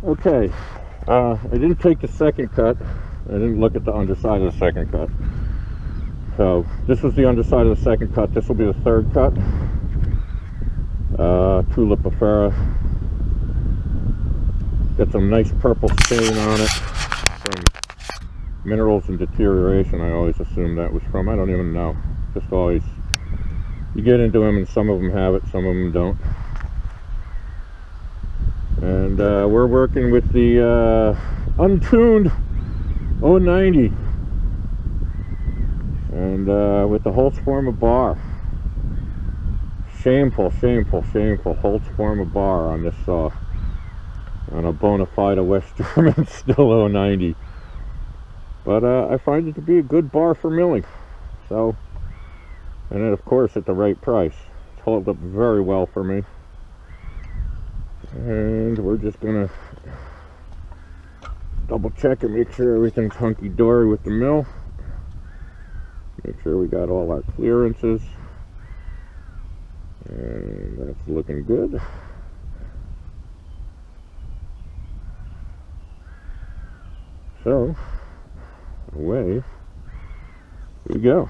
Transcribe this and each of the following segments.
Okay, I didn't take the second cut. I didn't look at the underside of the second cut. So this was the underside of the second cut. This will be the third cut. Tulipifera. Got some nice purple stain on it. Some minerals and deterioration. I always assumed that was from. I don't even know. Just always. You get into them and some of them have it, some of them don't. And we're working with the untuned 090. And with the Holtzformer bar. Shameful, shameful, shameful Holtzformer bar on this saw. On a bona fide West German Stihl 090. But I find it to be a good bar for milling. So, and then of course at the right price. It's held up very well for me. And we're just gonna double check and make sure everything's hunky-dory with the mill. Make sure we got all our clearances. And that's looking good. So, away we go.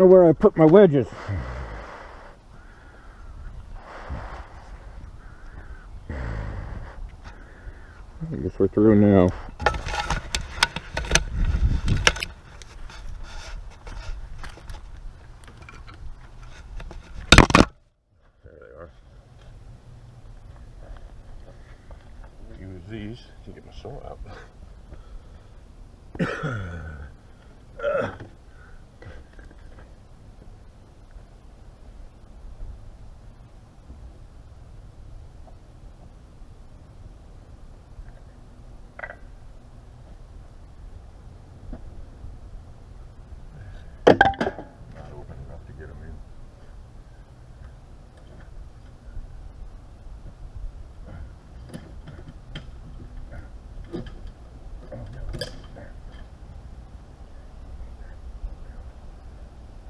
know where I put my wedges. I guess we're through now. There they are. Use these to get my saw out. Not open enough to get them in.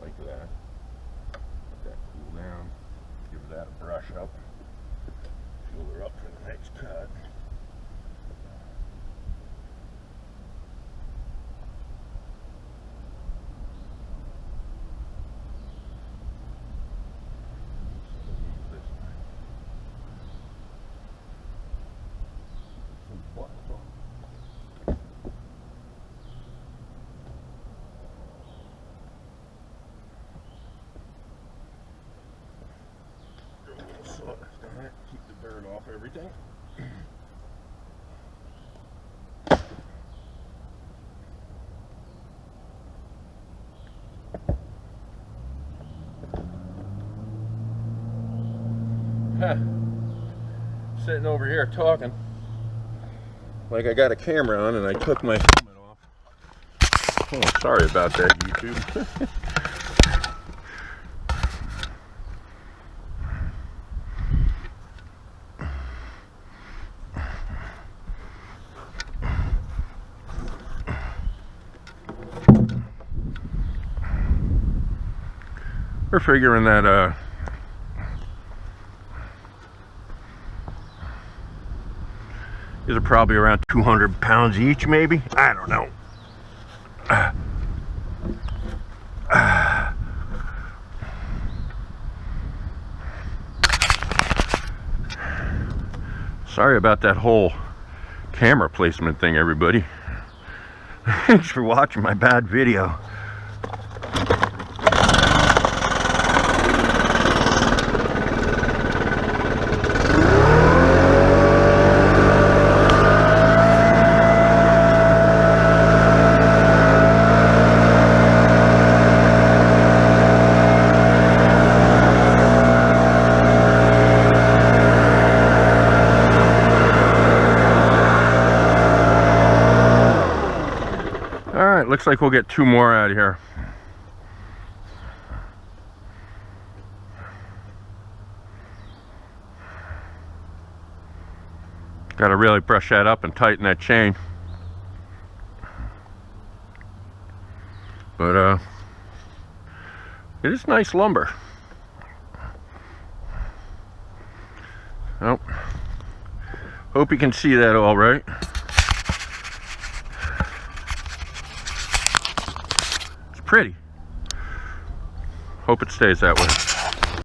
Like that. Let that cool down. Give that a brush up. Fill her up for the next cut. Keep the dirt off everything. Sitting over here talking like I got a camera on and I took my helmet off. Oh, sorry about that, YouTube. We're figuring that these are probably around 200 pounds each, maybe. I don't know. Sorry about that whole camera placement thing, everybody. Thanks for watching my bad video. Looks like we'll get 2 more out of here. Got to really brush that up and tighten that chain. But it is nice lumber. Oh, hope you can see that all right. Pretty. Hope it stays that way.